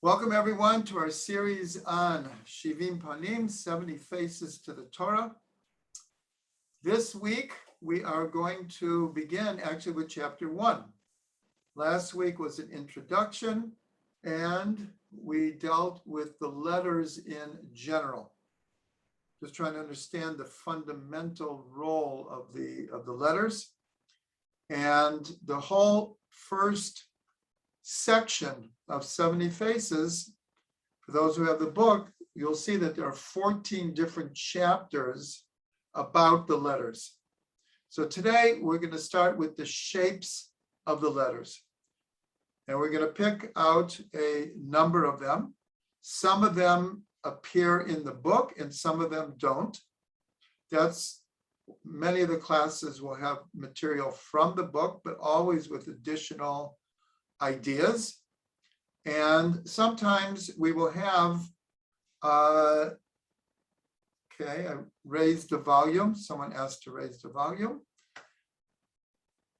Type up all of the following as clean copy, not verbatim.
Welcome everyone to our series on Shivim Panim, 70 Faces to the Torah. This week we are going to begin actually with chapter 1. Last week was an introduction and we dealt with the letters in general. Just trying to understand the fundamental role of the letters. And the whole first section of 70 Faces, for those who have the book, you'll see that there are 14 different chapters about the letters. So today we're going to start with the shapes of the letters. And we're going to pick out a number of them. Some of them appear in the book and some of them don't. Many of the classes will have material from the book, but always with additional ideas. And sometimes we will have, I raised the volume. Someone asked to raise the volume.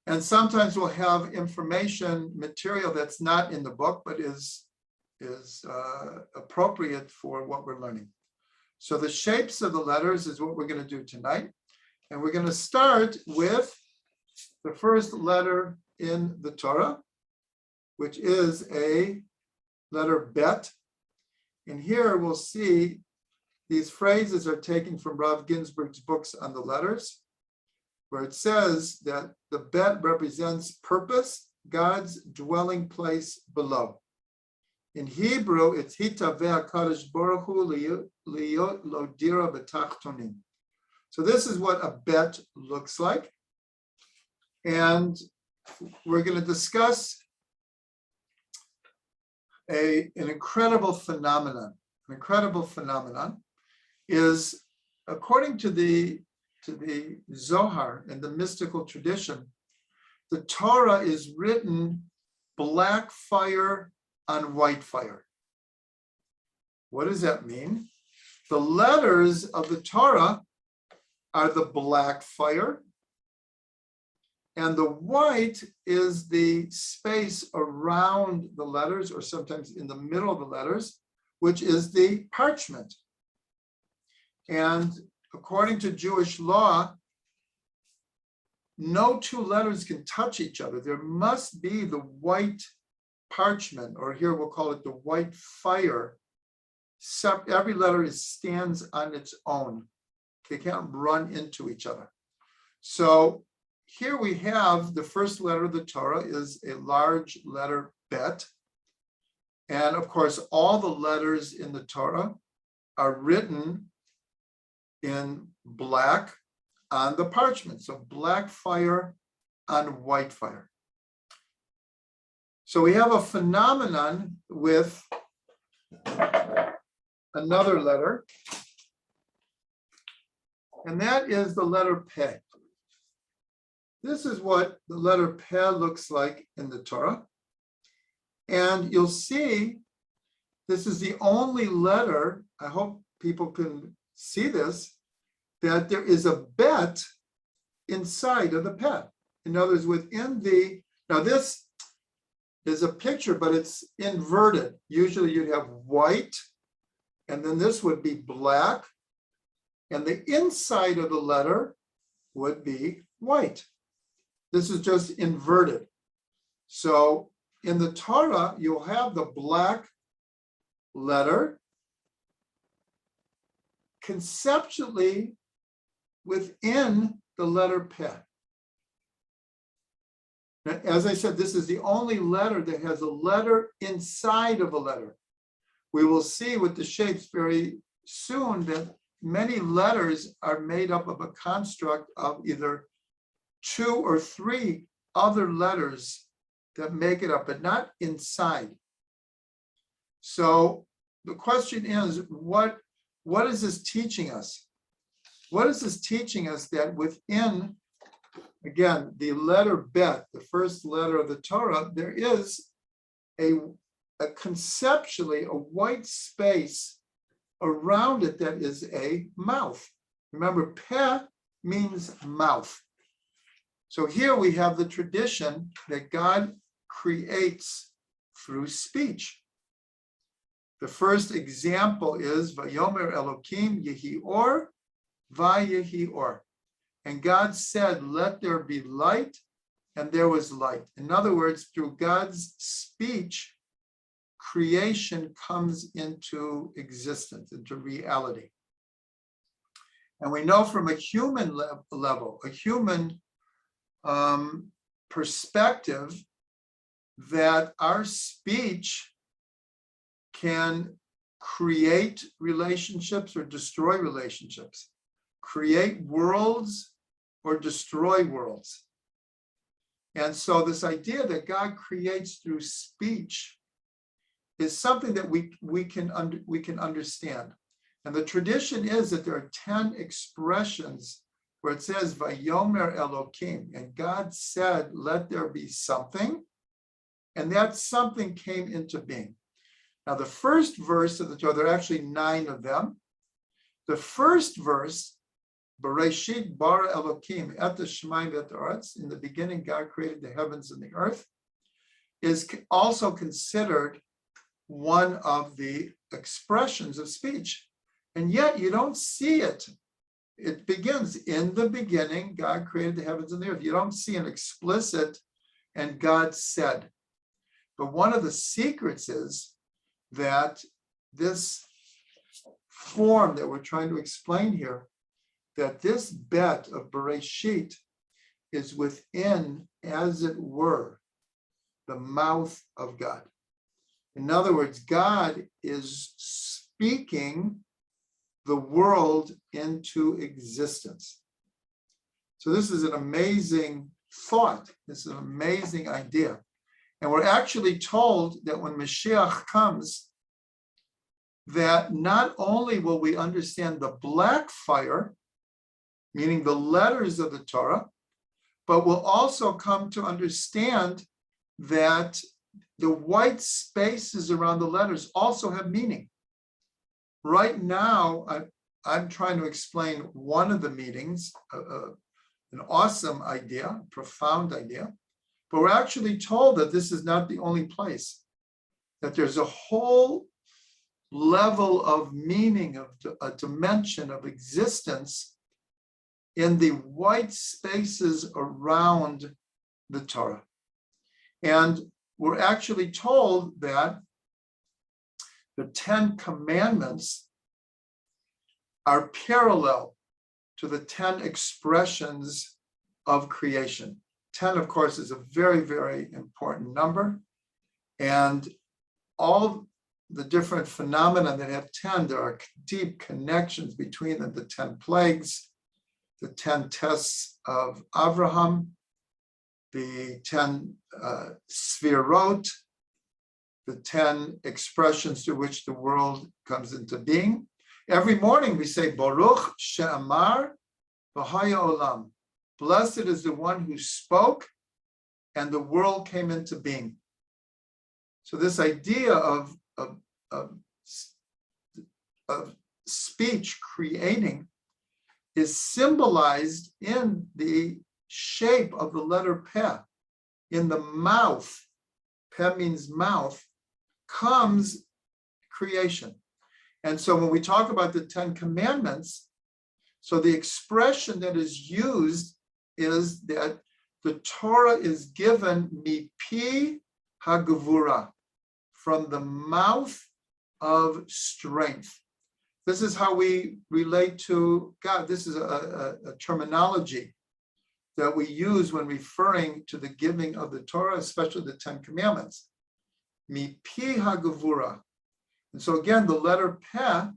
And sometimes we'll have information material that's not in the book, but is appropriate for what we're learning. So the shapes of the letters is what we're going to do tonight. And we're going to start with the first letter in the Torah, which is a letter Bet. And here we'll see these phrases are taken from Rav Ginsburg's books on the letters, where it says that the Bet represents purpose, God's dwelling place below. In Hebrew, it's Hitaveh HaKadosh Baruch Hu Liyot Lo Dira B'Tachtonim. So this is what a Bet looks like. And we're going to discuss an incredible phenomenon. An incredible phenomenon is, according to the Zohar and the mystical tradition, the Torah is written black fire on white fire. What does that mean? The letters of the Torah are the black fire, and the white is the space around the letters, or sometimes in the middle of the letters, which is the parchment. And according to Jewish law, no two letters can touch each other. There must be the white parchment, or here we'll call it the white fire. Every letter stands on its own. They can't run into each other. So here we have the first letter of the Torah is a large letter Bet. And of course, all the letters in the Torah are written in black on the parchment. So black fire on white fire. So we have a phenomenon with another letter, and that is the letter Peh. This is what the letter Peh looks like in the Torah. And you'll see this is the only letter, I hope people can see this, that there is a Bet inside of the Peh. In other words, now this is a picture, but it's inverted. Usually you'd have white, and then this would be black, and the inside of the letter would be white. This is just inverted. So in the Torah, you'll have the black letter conceptually within the letter Peh. Now, as I said, this is the only letter that has a letter inside of a letter. We will see with the shapes very soon that many letters are made up of a construct of either 2 or 3 other letters that make it up, but not inside. So the question is, what is this teaching us? What is this teaching us that within, again, the letter Bet, the first letter of the Torah, there is a conceptually a white space around it that is a mouth. Remember, Peh means mouth. So here we have the tradition that God creates through speech. The first example is Vayomer Elokim Yehi Or, Vayehi Or. And God said, let there be light, and there was light. In other words, through God's speech, creation comes into existence, into reality. And we know from a human level, a human perspective, that our speech can create relationships or destroy relationships, create worlds or destroy worlds. And so this idea that God creates through speech is something that we can understand. And the tradition is that there are 10 expressions where it says, Vayomer Elokim, and God said, let there be something, and that something came into being. Now, the first verse of the Torah, there are actually 9 of them. The first verse, Bereshit bara Elokim et hashamayim v'et haaretz, in the beginning God created the heavens and the earth, is also considered one of the expressions of speech. And yet you don't see it. It begins, in the beginning, God created the heavens and the earth. You don't see an explicit, and God said. But one of the secrets is that this form that we're trying to explain here, that this bet of Bereshit is within, as it were, the mouth of God. In other words, God is speaking the world into existence. So this is an amazing thought. This is an amazing idea. And we're actually told that when Mashiach comes, that not only will we understand the black fire, meaning the letters of the Torah, but we'll also come to understand that the white spaces around the letters also have meaning. Right now, I'm trying to explain one of the meanings, an awesome idea, profound idea, but we're actually told that this is not the only place, that there's a whole level of meaning, of a dimension of existence in the white spaces around the Torah. And we're actually told that the 10 commandments are parallel to the 10 expressions of creation. 10, of course, is a very, very important number. And all the different phenomena that have 10, there are deep connections between them. The 10 plagues, the 10 tests of Avraham, the 10 sfirot, the 10 expressions through which the world comes into being. Every morning we say, Baruch she'amar v'haya olam. Blessed is the one who spoke and the world came into being. So this idea of speech creating is symbolized in the shape of the letter Peh. In the mouth, Peh means mouth, comes creation. And so when we talk about the 10 commandments, so the expression that is used is that the Torah is given mipi hagavura, from the mouth of strength. This is how we relate to God. This is a terminology that we use when referring to the giving of the Torah, especially the 10 commandments. Mipi hagavura. And so again, the letter Peh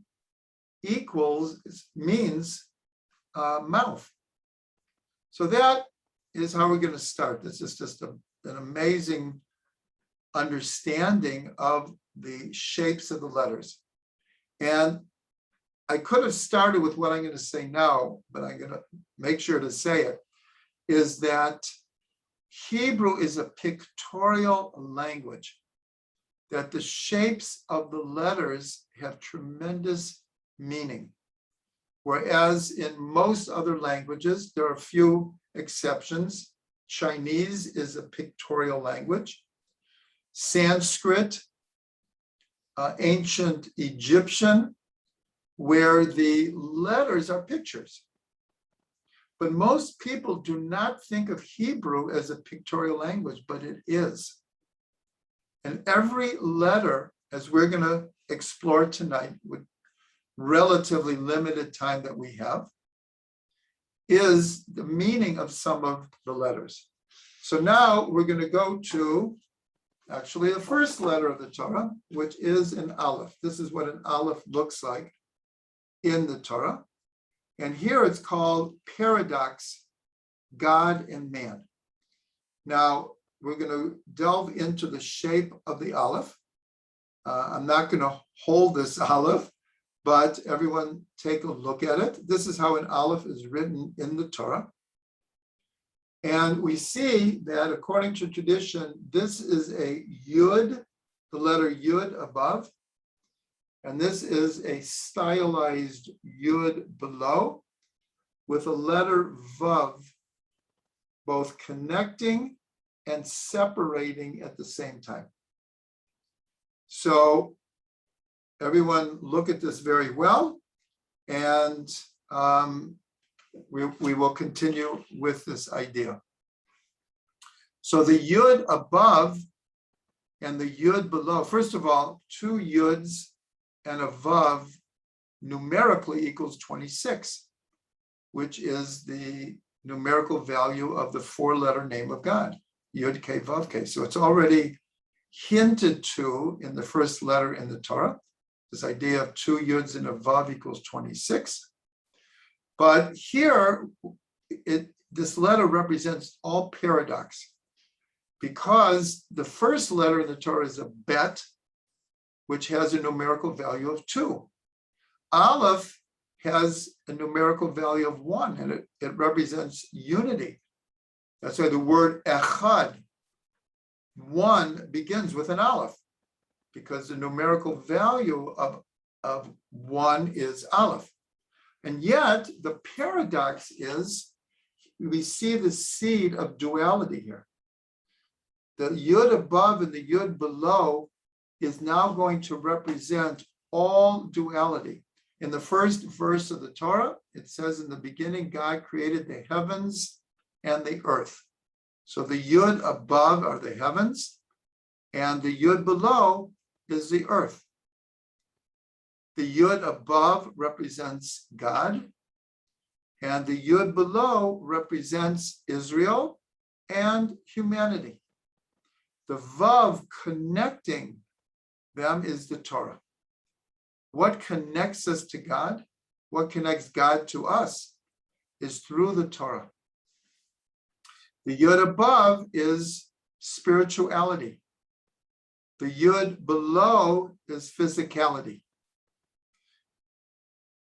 means mouth. So that is how we're going to start. This is just an amazing understanding of the shapes of the letters. And I could have started with what I'm going to say now, but I'm going to make sure to say it, is that Hebrew is a pictorial language, that the shapes of the letters have tremendous meaning. Whereas in most other languages, there are a few exceptions. Chinese is a pictorial language. Sanskrit ancient Egyptian, where the letters are pictures. But most people do not think of Hebrew as a pictorial language, but it is. And every letter, as we're going to explore tonight with relatively limited time that we have, is the meaning of some of the letters. So now we're going to go to actually the first letter of the Torah, which is an Aleph. This is what an Aleph looks like in the Torah. And here it's called paradox, God and man. Now, we're going to delve into the shape of the Aleph. I'm not going to hold this Aleph, but everyone take a look at it. This is how an Aleph is written in the Torah. And we see that according to tradition, this is a Yud, the letter Yud above. And this is a stylized Yud below with a letter Vav, both connecting and separating at the same time. So everyone look at this very well, and we will continue with this idea. So the Yud above and the Yud below, first of all, two Yuds and a Vav numerically equals 26, which is the numerical value of the four-letter name of God, Yud K Vav K. So it's already hinted to in the first letter in the Torah, this idea of two Yuds and a Vav equals 26. But here, this letter represents all paradox, because the first letter in the Torah is a Bet, which has a numerical value of 2. Aleph has a numerical value of 1, and it represents unity. That's why the word echad, 1, begins with an Aleph, because the numerical value of 1 is Aleph. And yet, the paradox is we see the seed of duality here. The Yud above and the Yud below is now going to represent all duality. In the first verse of the Torah, it says, in the beginning, God created the heavens and the earth. So the Yud above are the heavens, and the Yud below is the earth. The Yud above represents God, and the Yud below represents Israel and humanity. The Vav connecting them is the Torah. What connects us to God, what connects God to us, is through the Torah. The Yud above is spirituality. The Yud below is physicality.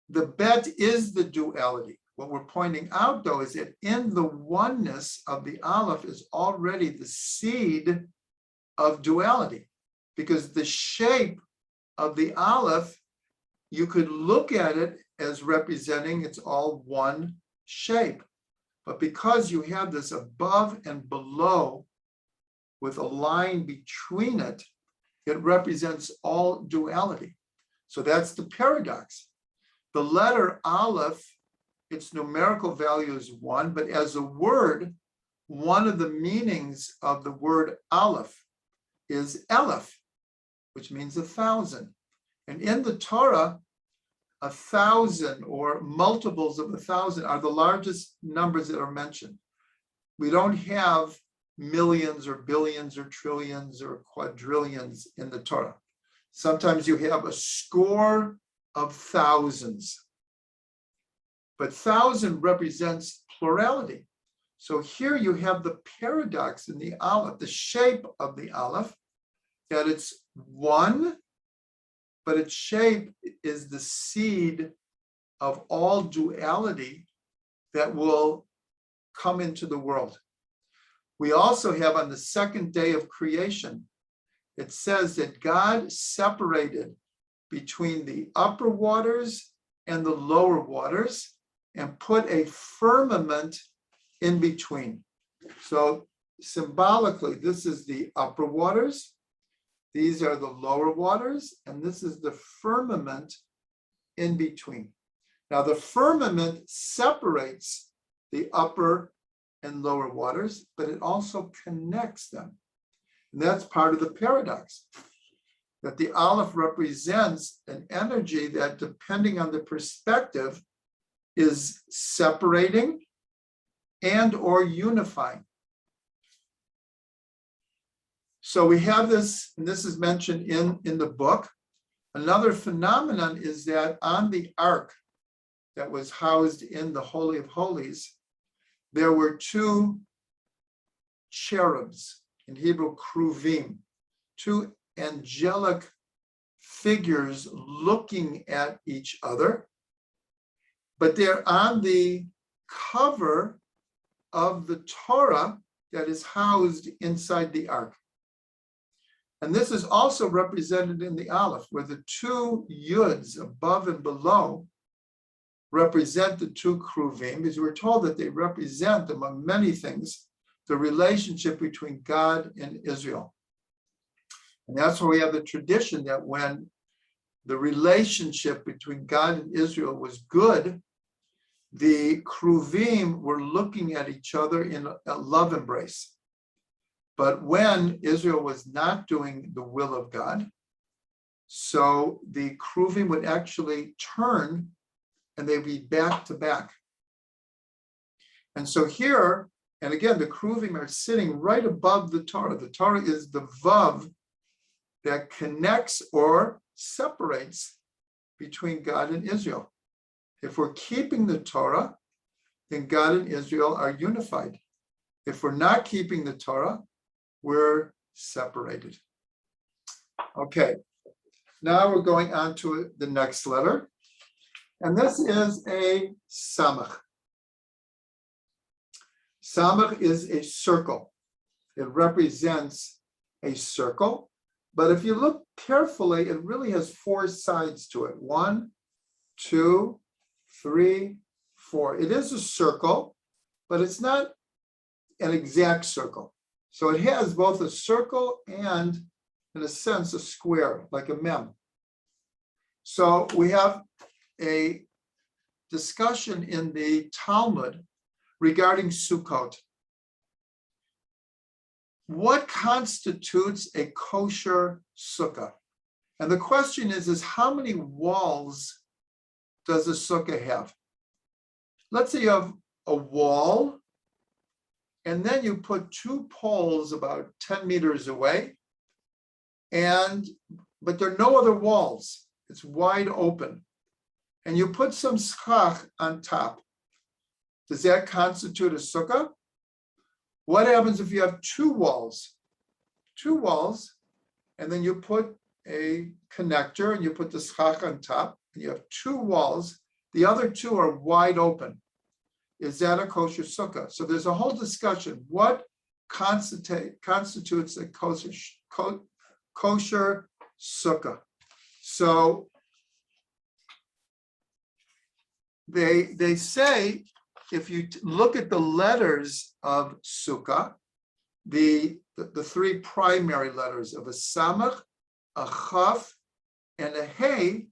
The Bet is the duality. What we're pointing out, though, is that in the oneness of the Aleph is already the seed of duality, because the shape of the Aleph, you could look at it as representing it's all one shape. But because you have this above and below with a line between it, it represents all duality. So that's the paradox. The letter Aleph, its numerical value is 1, but as a word, one of the meanings of the word Aleph is Aleph, which means 1,000. And in the Torah, 1,000 or multiples of 1,000 are the largest numbers that are mentioned. We don't have millions or billions or trillions or quadrillions in the Torah. Sometimes you have a score of thousands, but 1,000 represents plurality. So here you have the paradox in the Aleph, the shape of the Aleph, that it's 1, but its shape is the seed of all duality that will come into the world. We also have on the second day of creation, it says that God separated between the upper waters and the lower waters and put a firmament in between. So symbolically, this is the upper waters, These are the lower waters, and this is the firmament in between. Now, the firmament separates the upper and lower waters, but it also connects them. And that's part of the paradox, that the Aleph represents an energy that, depending on the perspective, is separating and or unifying. So we have this, and this is mentioned in the book. Another phenomenon is that on the ark that was housed in the Holy of Holies, there were two cherubs, in Hebrew, kruvim, two angelic figures looking at each other, but they're on the cover of the Torah that is housed inside the ark. And this is also represented in the Aleph, where the two yuds above and below represent the two kruvim, because we're told that they represent, among many things, the relationship between God and Israel. And that's why we have the tradition that when the relationship between God and Israel was good, the kruvim were looking at each other in a love embrace. But when Israel was not doing the will of God, so the kruvim would actually turn and they'd be back to back. And so here, and again, the kruvim are sitting right above the Torah. The Torah is the vav that connects or separates between God and Israel. If we're keeping the Torah, then God and Israel are unified. If we're not keeping the Torah, we're separated. Okay, now we're going on to the next letter. And this is a Samak. Samak is a circle. It represents a circle. But if you look carefully, it really has four sides to it. 1, 2, 3, 4. It is a circle, but it's not an exact circle. So it has both a circle and, in a sense, a square, like a mem. So we have a discussion in the Talmud regarding Sukkot. What constitutes a kosher sukkah? And the question is how many walls does a sukkah have? Let's say you have a wall, and then you put two poles about 10 meters away, but there are no other walls. It's wide open. And you put some schach on top. Does that constitute a sukkah? What happens if you have two walls? Two walls, and then you put a connector and you put the schach on top, and you have two walls. The other two are wide open. Is that a kosher sukkah? So there's a whole discussion. What constitutes a kosher sukkah? So they say, if you look at the letters of sukkah, the three primary letters of a Samak, a Khaf, and a Hey,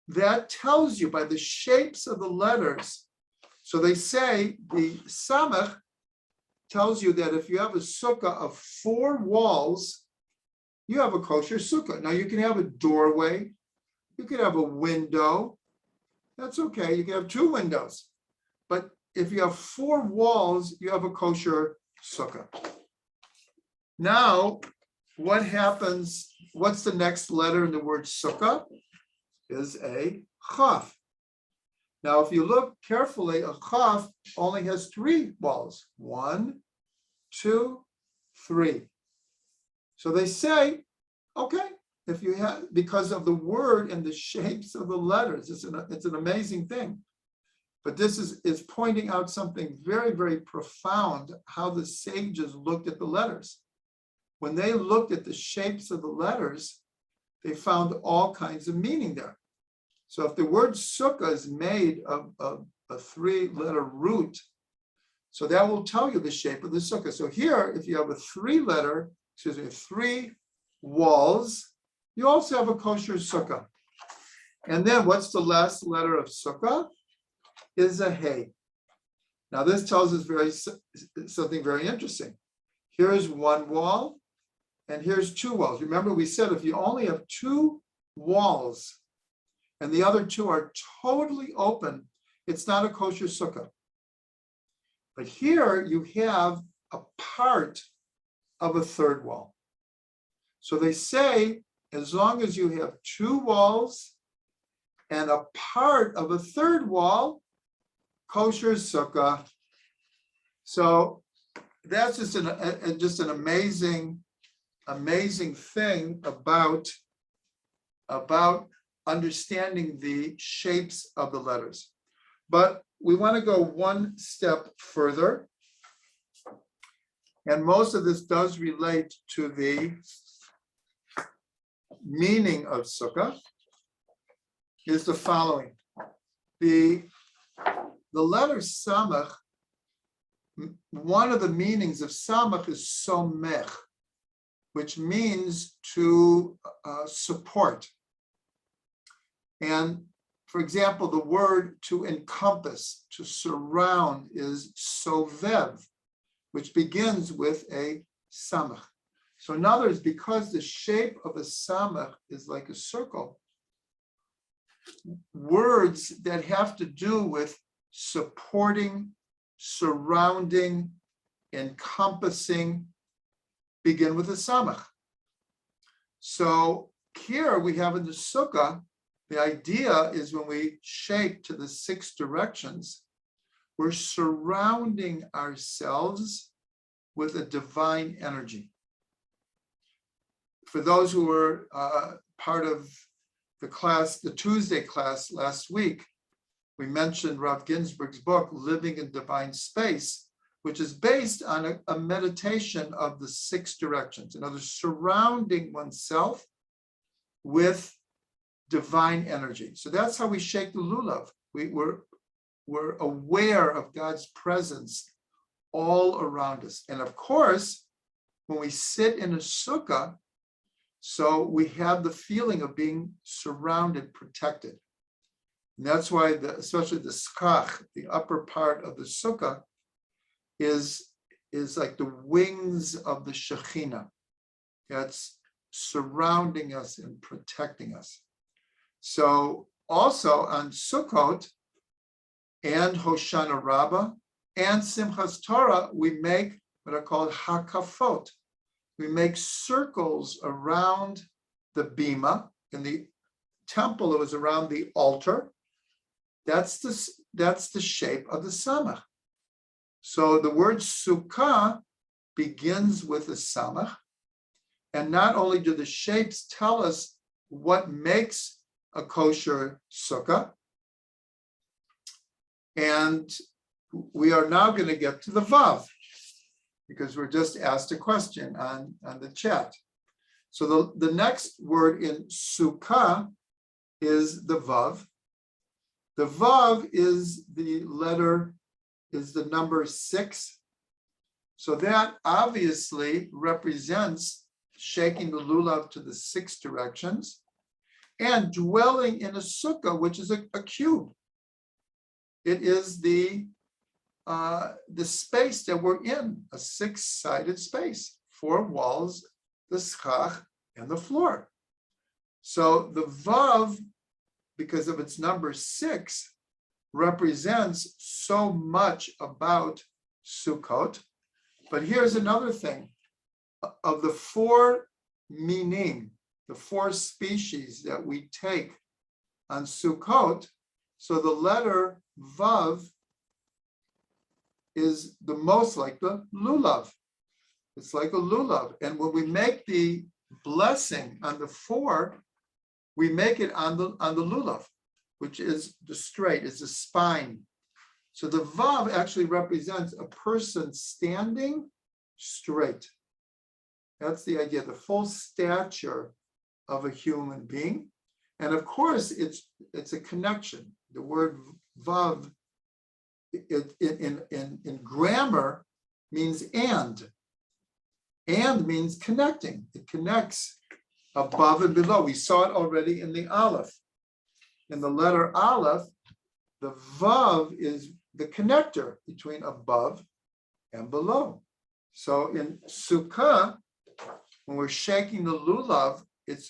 that tells you by the shapes of the letters. So they say the Samak tells you that if you have a sukkah of 4 walls, you have a kosher sukkah. Now you can have a doorway, you can have a window. That's okay. You can have 2 windows. But if you have 4 walls, you have a kosher sukkah. Now, what happens? What's the next letter in the word sukkah? Is a Khaf. Now, if you look carefully, a Khaf only has 3 walls. 1, 2, 3. So they say, okay, if you have, because of the word and the shapes of the letters, it's an amazing thing. But this is pointing out something very, very profound, how the sages looked at the letters. When they looked at the shapes of the letters, they found all kinds of meaning there. So if the word sukkah is made of a 3-letter root, so that will tell you the shape of the sukkah. So here, if you have a 3 walls, you also have a kosher sukkah. And then what's the last letter of sukkah? Is a hey. Now this tells us something very interesting. Here's one wall, and here's two walls. Remember, we said if you only have two walls and the other two are totally open, it's not a kosher sukkah. But here you have a part of a third wall. So they say, as long as you have two walls and a part of a third wall, kosher sukkah. So that's just an amazing thing about understanding the shapes of the letters. But we want to go one step further. And most of this does relate to the meaning of sukkah, is the following. The letter Samak, one of the meanings of Samak is somech, which means to support. And for example, the word to encompass, to surround is sovev, which begins with a samach. So in other words, because the shape of a samach is like a circle, words that have to do with supporting, surrounding, encompassing begin with a samach. So here we have in the sukkah, the idea is when we shape to the 6 directions, we're surrounding ourselves with a divine energy. For those who were part of the class, the Tuesday class last week, we mentioned Rav Ginsburg's book, Living in Divine Space, which is based on a meditation of the 6 directions. In other words, surrounding oneself with divine energy. So that's how we shake the lulav. We're aware of God's presence all around us. And of course, when we sit in a sukkah, so we have the feeling of being surrounded, protected. And that's why especially the skach, the upper part of the sukkah, is like the wings of the Shekhinah. That's surrounding us and protecting us. So also on Sukkot and Hoshana Rabbah and Simchas Torah, we make what are called hakafot. We make circles around the bima. In the temple, it was around the altar. That's the shape of the samach. So the word sukkah begins with a samach. And not only do the shapes tell us what makes a kosher sukkah, and we are now going to get to the vav, because we're just asked a question on the chat. So the next word in sukkah is the vav. The vav is the number 6. So that obviously represents shaking the lulav to the 6 directions and dwelling in a sukkah, which is a cube. It is the space that we're in, a 6-sided space, 4 walls, the schach, and the floor. So the vav, because of its number 6, represents so much about Sukkot. But here's another thing. Of the 4 minim, the 4 species that we take on Sukkot, so the letter Vav is the most like the lulav. It's like a lulav. And when we make the blessing on the 4, we make it on the lulav, which is the straight, is the spine. So the Vav actually represents a person standing straight. That's the idea, the full stature of a human being. And of course, it's a connection. The word Vav in grammar means and. And means connecting. It connects above and below. We saw it already in the Aleph. In the letter Aleph, the Vav is the connector between above and below. So in Sukkah, when we're shaking the lulav,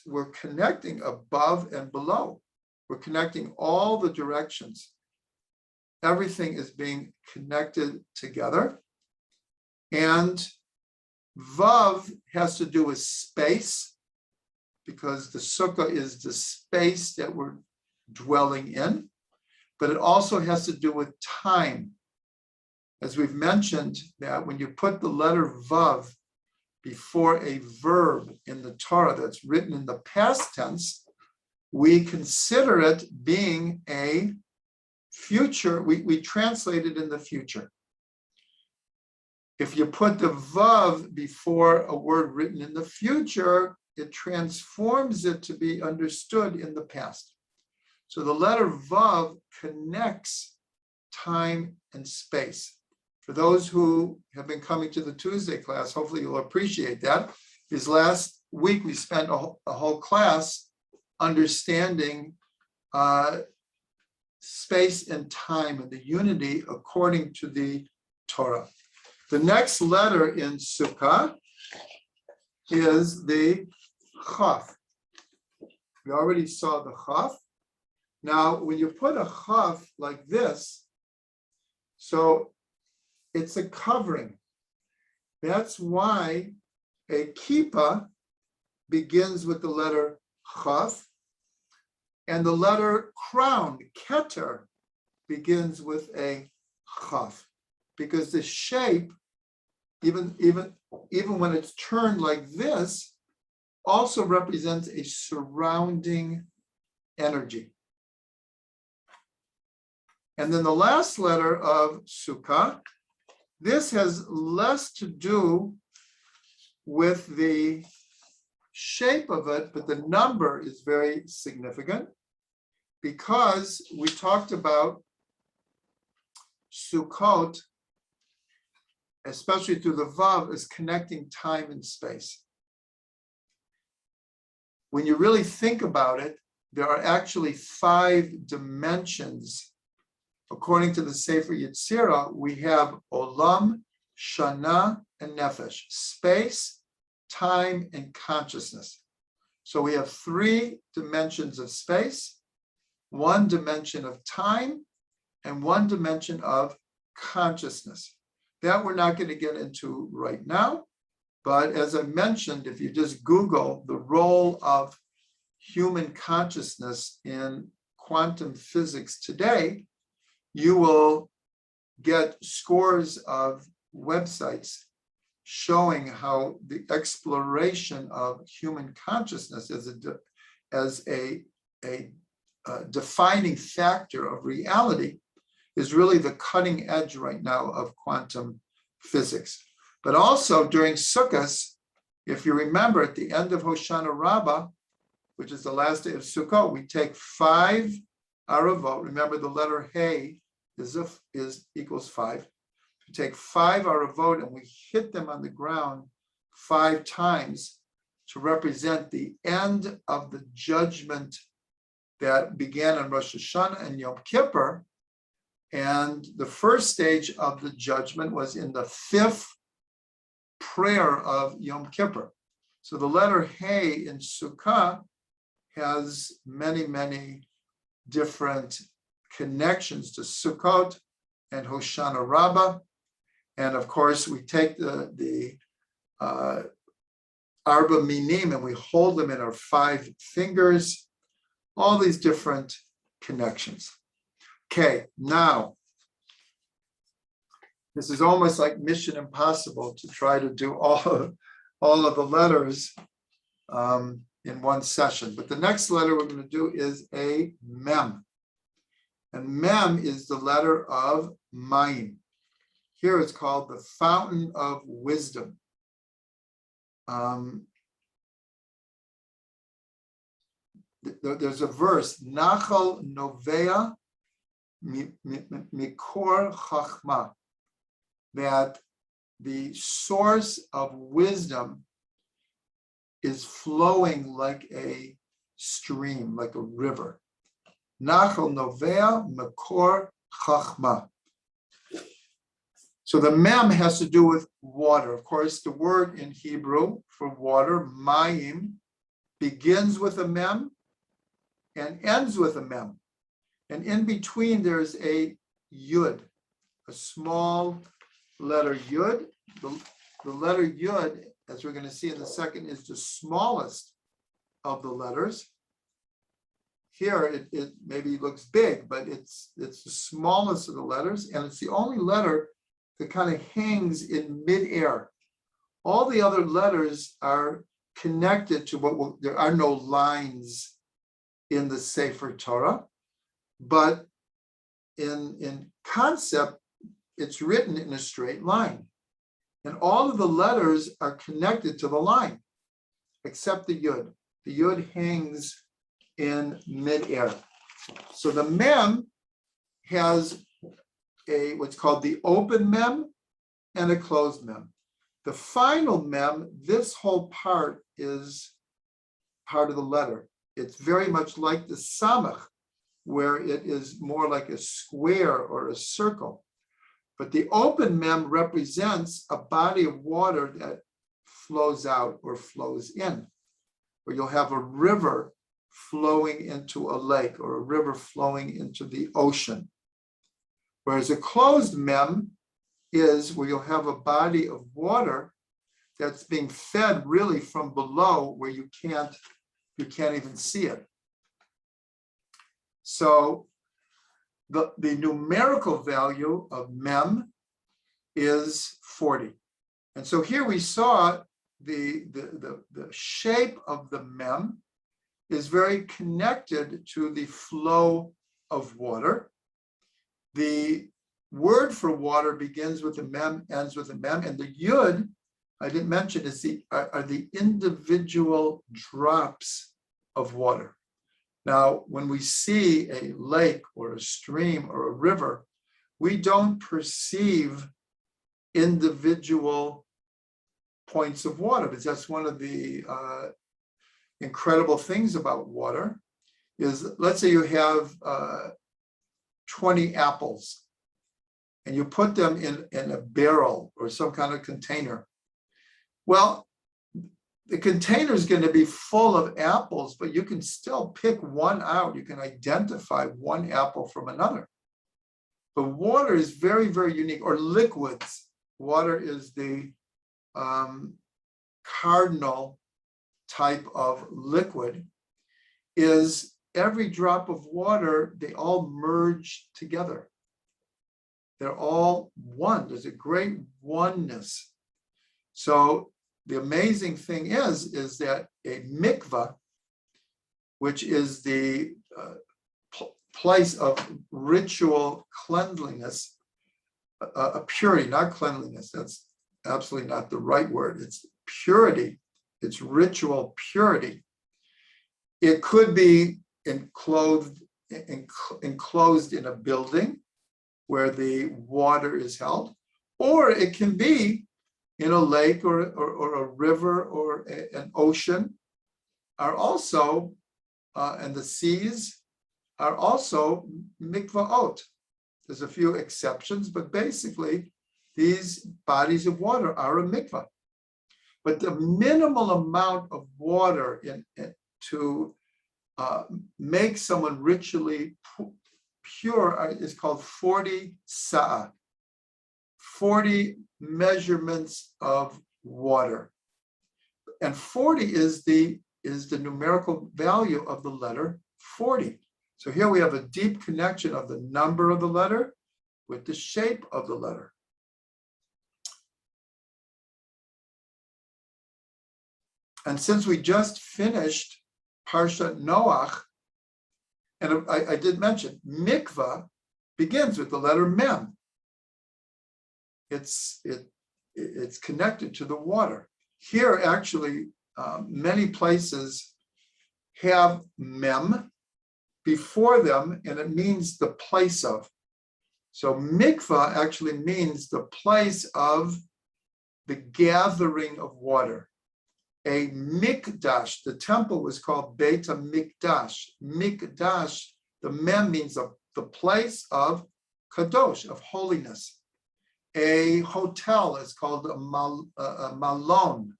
we're connecting above and below. We're connecting all the directions. Everything is being connected together. And Vav has to do with space, because the sukkah is the space that we're dwelling in, but it also has to do with time. As we've mentioned, that when you put the letter Vav before a verb in the Torah that's written in the past tense, we consider it being a future. We translate it in the future. If you put the Vav before a word written in the future, it transforms it to be understood in the past. So the letter Vav connects time and space. For those who have been coming to the Tuesday class, hopefully you'll appreciate that. Because last week we spent a whole class understanding space and time and the unity according to the Torah. The next letter in Sukkah is the Khaf. We already saw the Khaf. Now, when you put a Khaf like this, so it's a covering. That's why a kippah begins with the letter Khaf, and the letter crown, keter, begins with a Khaf, because the shape, even when it's turned like this, also represents a surrounding energy. And then the last letter of Sukkah, this has less to do with the shape of it, but the number is very significant, because we talked about Sukkot, especially through the Vav, is connecting time and space. When you really think about it, there are actually 5 dimensions. According to the Sefer Yetzirah, we have Olam, Shana, and Nefesh, space, time, and consciousness. So we have 3 dimensions of space, 1 dimension of time, and 1 dimension of consciousness. That we're not going to get into right now, but as I mentioned, if you just Google the role of human consciousness in quantum physics today, you will get scores of websites showing how the exploration of human consciousness as a defining factor of reality is really the cutting edge right now of quantum physics. But also during Sukkot, if you remember, at the end of Hoshana Rabbah, which is the last day of Sukkot, we take 5 aravot. Remember, the letter Hey equals 5. We take 5 aravot and we hit them on the ground 5 times to represent the end of the judgment that began on Rosh Hashanah and Yom Kippur. And the first stage of the judgment was in the 5th prayer of Yom Kippur. So the letter Hey in Sukkah has many, many different connections to Sukkot and Hoshana Rabbah. And of course, we take the Arba Minim and we hold them in our 5 fingers, all these different connections. Okay, now, this is almost like Mission Impossible to try to do all of the letters in one session. But the next letter we're going to do is a Mem. And Mem is the letter of Mayim. Here it's called the fountain of wisdom. There's a verse, Nachal Novea Mikor Chachma, that the source of wisdom is flowing like a stream, like a river. Nachal novea makor chachma. So the mem has to do with water. Of course, the word in Hebrew for water, mayim, begins with a mem and ends with a mem. And in between, there's a yud, a small letter yud. The letter yud, as we're going to see in a second, is the smallest of the letters. Here, it maybe looks big, but it's the smallest of the letters, and it's the only letter that kind of hangs in midair. All the other letters are connected to there are no lines in the Sefer Torah, but in concept, it's written in a straight line. And all of the letters are connected to the line, except the yud. The yud hangs in midair. So the mem has what's called the open mem and a closed mem. The final mem, this whole part is part of the letter. It's very much like the Samak, where it is more like a square or a circle. But the open mem represents a body of water that flows out or flows in, where you'll have a river flowing into a lake or a river flowing into the ocean. Whereas a closed mem is where you'll have a body of water that's being fed really from below, where you can't even see it. So the numerical value of mem is 40. And so here we saw the shape of the mem is very connected to the flow of water. The word for water begins with a mem, ends with a mem, and the yud, I didn't mention, are the individual drops of water. Now, when we see a lake or a stream or a river, we don't perceive individual points of water, because that's one of the incredible things about water is, let's say you have 20 apples and you put them in a barrel or some kind of container. Well, the container is going to be full of apples, but you can still pick one out. You can identify one apple from another. But water is very, very unique, or liquids. Water is the cardinal type of liquid. Is every drop of water, they all merge together. They're all one. There's a great oneness. So the amazing thing is that a mikvah, which is the place of ritual cleanliness, a purity, not cleanliness, that's absolutely not the right word. It's purity, it's ritual purity. It could be enclosed in a building where the water is held, or it can be in a lake or a river or an ocean, are also, and the seas are also mikvaot. There's a few exceptions, but basically these bodies of water are a mikvah. But the minimal amount of water to make someone ritually pure is called 40 sa'ah, 40 measurements of water. And 40 is the numerical value of the letter 40. So here we have a deep connection of the number of the letter with the shape of the letter. And since we just finished Parshat Noach, and I did mention, mikvah begins with the letter mem. It's connected to the water. Here, actually, many places have mem before them, and it means the place of. So mikvah actually means the place of the gathering of water. A mikdash, the temple was called Beit HaMikdash. Mikdash, the mem means the place of kadosh, of holiness. A hotel is called a malon.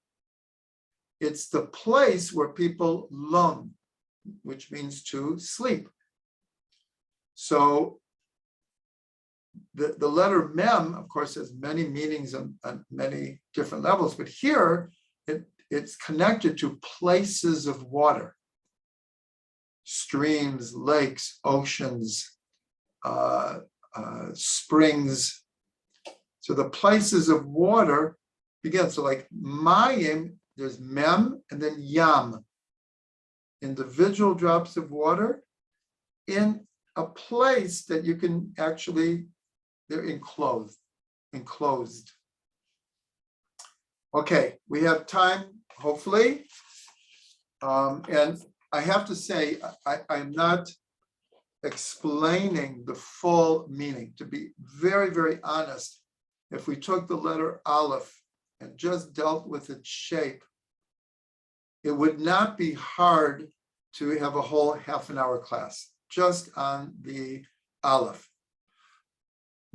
It's the place where people lon, which means to sleep. So the letter mem, of course, has many meanings on many different levels, but here it's connected to places of water, streams, lakes, oceans, springs. So the places of water begin. So like mayim, there's mem and then yam, individual drops of water in a place that you can actually, they're enclosed. Okay, we have time, hopefully. And I have to say, I'm not explaining the full meaning. To be very, very honest, if we took the letter Aleph and just dealt with its shape, it would not be hard to have a whole half-an-hour class just on the Aleph.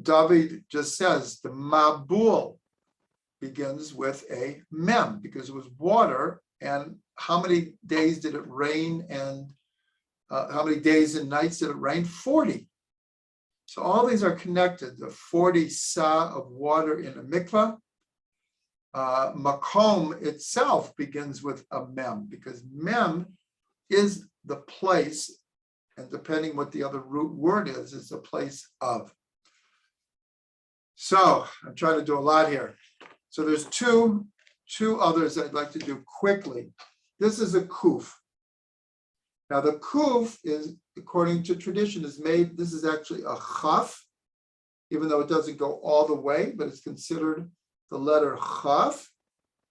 David just says the Mabul begins with a mem because it was water, and how many days did it rain, and how many days and nights did it rain? 40. So all these are connected. The 40 sa of water in a mikvah. Makom itself begins with a mem because mem is the place, and depending what the other root word is the place of. So I'm trying to do a lot here. So there's two others I'd like to do quickly. This is a kuf. Now the kuf is, according to tradition, is made, this is actually a khaf, even though it doesn't go all the way, but it's considered the letter Khaf.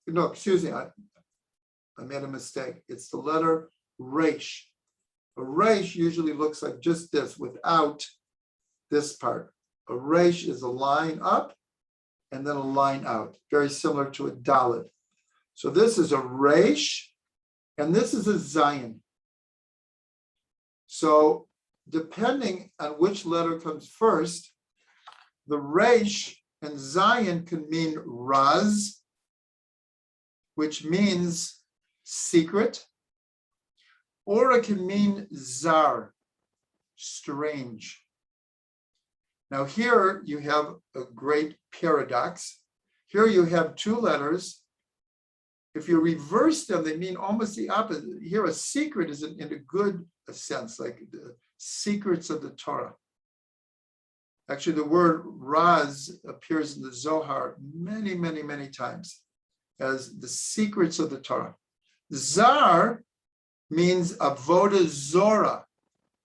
No, excuse me, I made a mistake. It's the letter Resh. A Resh usually looks like just this without this part. A Resh is a line up and then a line out, very similar to a Dalet. So this is a Resh and this is a Zayin. So depending on which letter comes first, the Resh and Zayin can mean Raz, which means secret, or it can mean Zar, strange. Now here you have a great paradox. Here you have two letters. If you reverse them, they mean almost the opposite. Here a secret is in a good sense, like the secrets of the Torah. Actually, the word Raz appears in the Zohar many, many, many times as the secrets of the Torah. Zar means avodah zora,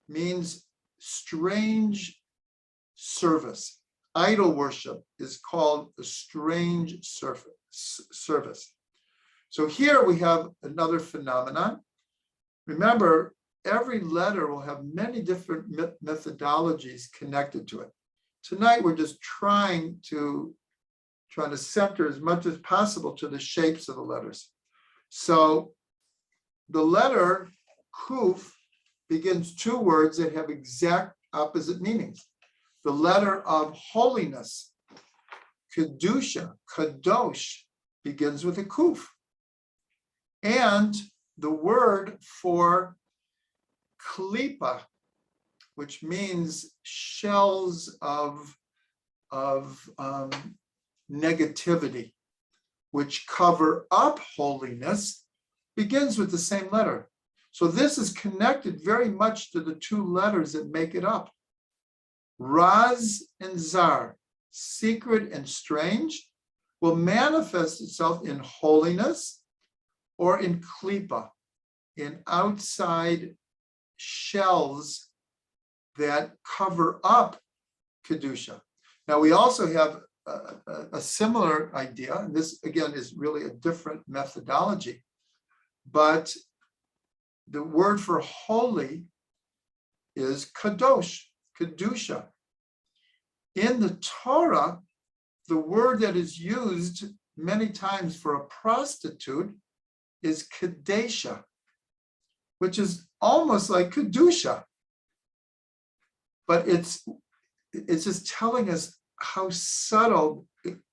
means strange service. Idol worship is called a strange service. So here we have another phenomenon. Remember, every letter will have many different methodologies connected to it. Tonight, we're just trying to center as much as possible to the shapes of the letters. So the letter Kuf begins two words that have exact opposite meanings. The letter of holiness, Kedusha, Kadosh, begins with a Kuf. And the word for Klipa, which means shells of negativity, which cover up holiness, begins with the same letter. So this is connected very much to the two letters that make it up. Raz and Zar, secret and strange, will manifest itself in holiness or in klipa, in outside shells that cover up Kedusha. Now we also have a similar idea, and this again is really a different methodology, but the word for holy is kadosh, kedusha. In the Torah, the word that is used many times for a prostitute is Kadesha, which is almost like Kedusha. But it's just telling us how subtle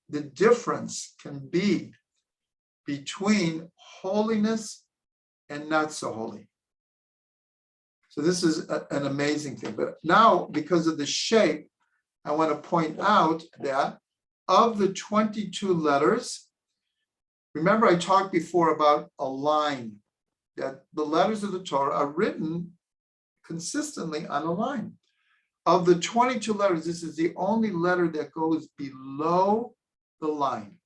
the difference can be between holiness and not so holy. So this is an amazing thing. But now, because of the shape, I want to point out that of the 22 letters, remember I talked before about a line, that the letters of the Torah are written consistently on a line. Of the 22 letters, this is the only letter that goes below the line.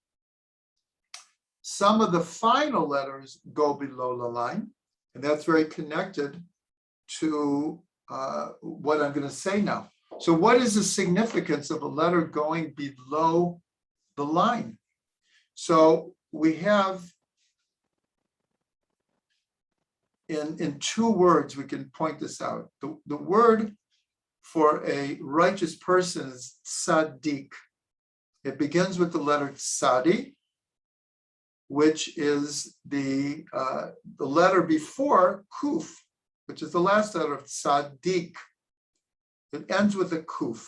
Some of the final letters go below the line, and that's very connected to what I'm going to say now. So what is the significance of a letter going below the line? So we have, in two words, we can point this out. The word for a righteous person is tzaddik. It begins with the letter tzadi, which is the letter before kuf, which is the last letter of tzaddik. It ends with a kuf.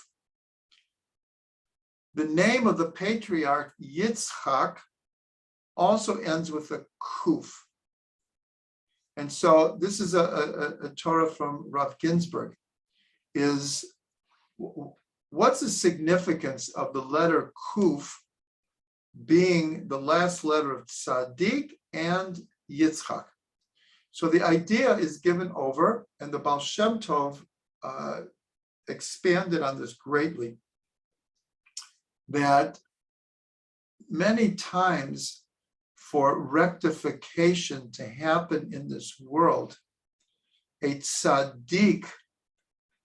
The name of the patriarch Yitzchak also ends with a kuf. And so this is a Torah from Rav Ginsburg. Is what's the significance of the letter kuf being the last letter of tzaddik and Yitzchak? So the idea is given over, and the Baal Shem Tov expanded on this greatly, that many times for rectification to happen in this world, a tzaddik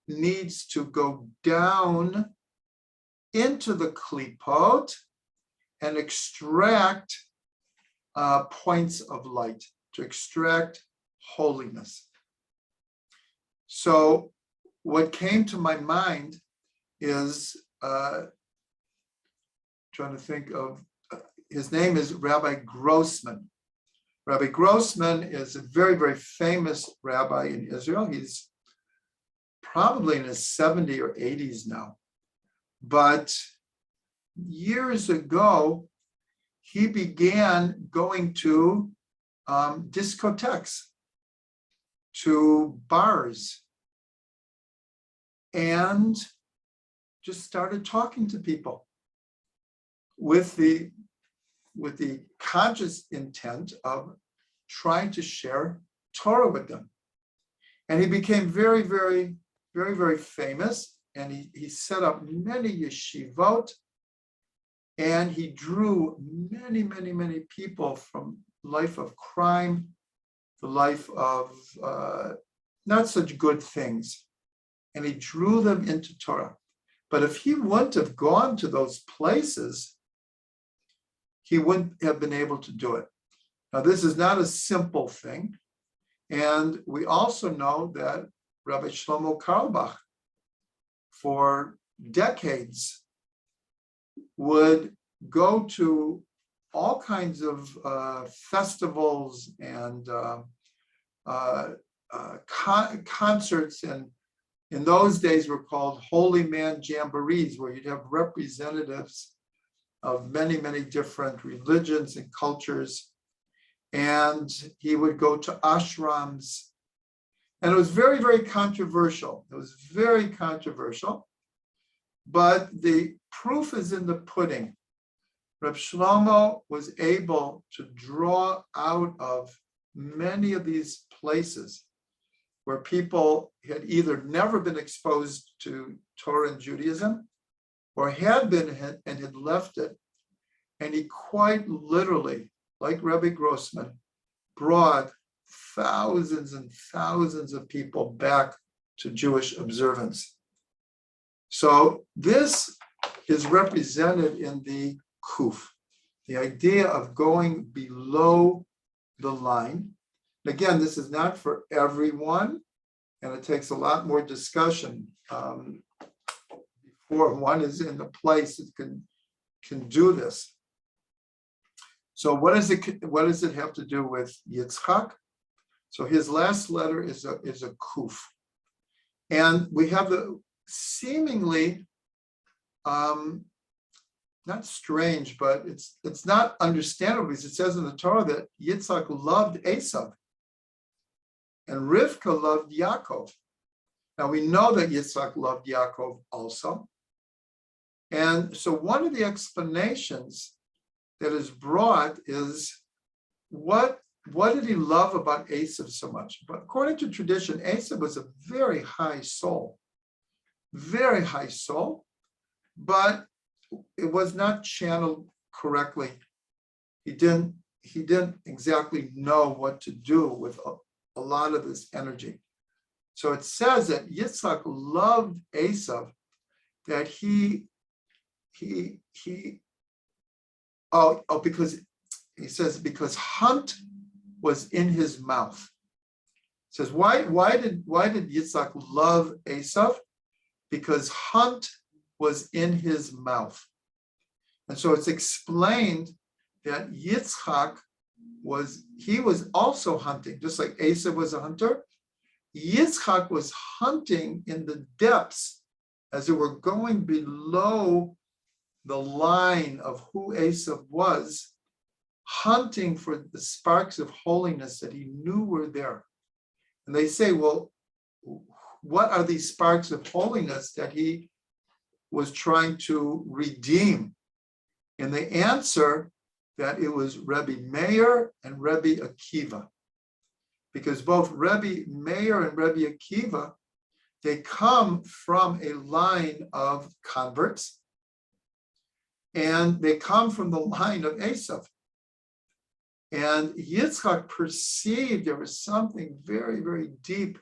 needs to go down into the klipot and extract points of light, to extract holiness. So what came to my mind is, trying to think of, his name is Rabbi Grossman. Rabbi Grossman is a very, very famous rabbi in Israel. He's probably in his 70s or 80s now. But years ago, he began going to discotheques, to bars, and just started talking to people with the conscious intent of trying to share Torah with them. And he became very, very, very, very famous. And he set up many yeshivot, and he drew many, many, many people from life of crime, the life of not such good things. And he drew them into Torah. But if he wouldn't have gone to those places, he wouldn't have been able to do it. Now, this is not a simple thing. And we also know that Rabbi Shlomo Carlebach, for decades, would go to all kinds of festivals and concerts, and in those days were called holy man jamborees, where you'd have representatives of many, many different religions and cultures. And he would go to ashrams. And it was very, very controversial. It was very controversial. But the proof is in the pudding. Reb Shlomo was able to draw out of many of these places where people had either never been exposed to Torah and Judaism, or had been and had left it. And he quite literally, like Rabbi Grossman, brought thousands and thousands of people back to Jewish observance. So this is represented in the kuf, the idea of going below the line. Again, this is not for everyone, and it takes a lot more discussion before one is in the place that can do this. So what does it have to do with Yitzchak? So his last letter is a Kuf. And we have the seemingly not strange, but it's not understandable because it says in the Torah that Yitzchak loved Esav and Rivka loved Yaakov. Now we know that Yitzchak loved Yaakov also. And so one of the explanations that is brought is what did he love about Esav so much? But according to tradition, Esav was a very high soul, but it was not channeled correctly. He didn't exactly know what to do with a lot of this energy. So it says that Yitzchak loved Esav, that because he says because hunt was in his mouth. It says why did Yitzchak love Esav? Because hunt was in his mouth. And so it's explained that Yitzchak was also hunting, just like Esav was a hunter. Yitzchak was hunting in the depths, as it were, going below the line of who Esav was, hunting for the sparks of holiness that he knew were there. And they say, well, what are these sparks of holiness that he was trying to redeem? And the answer that it was Rabbi Meir and Rabbi Akiva. Because both Rabbi Meir and Rabbi Akiva, they come from a line of converts, and they come from the line of Esav. And Yitzchak perceived there was something very, very deep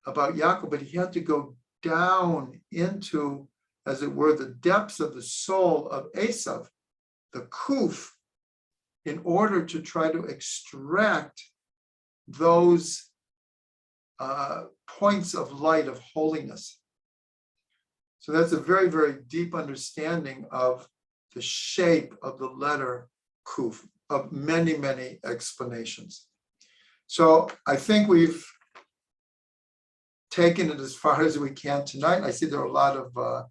about Yaakov, but he had to go down into, as it were, the depths of the soul of Esav, the Kuf, in order to try to extract those points of light of holiness. So that's a very, very deep understanding of the shape of the letter Kuf, of many, many explanations. So I think we've taken it as far as we can tonight. I see there are a lot of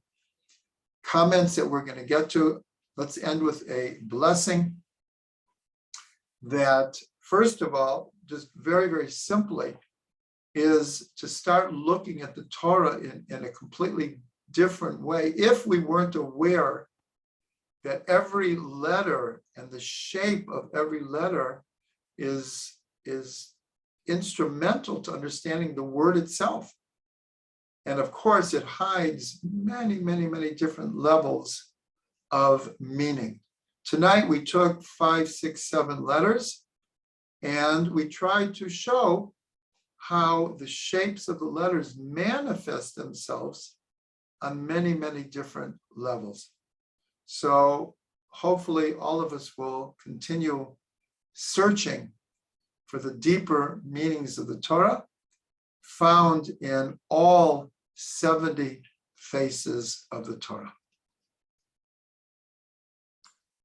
comments that we're going to get to. Let's end with a blessing that, first of all, just very, very simply, is to start looking at the Torah in a completely different way if we weren't aware that every letter and the shape of every letter is instrumental to understanding the word itself. And of course, it hides many, many, many different levels of meaning. Tonight, we took 5, 6, 7 letters, and we tried to show how the shapes of the letters manifest themselves on many, many different levels. So hopefully all of us will continue searching for the deeper meanings of the Torah found in all 70 faces of the Torah.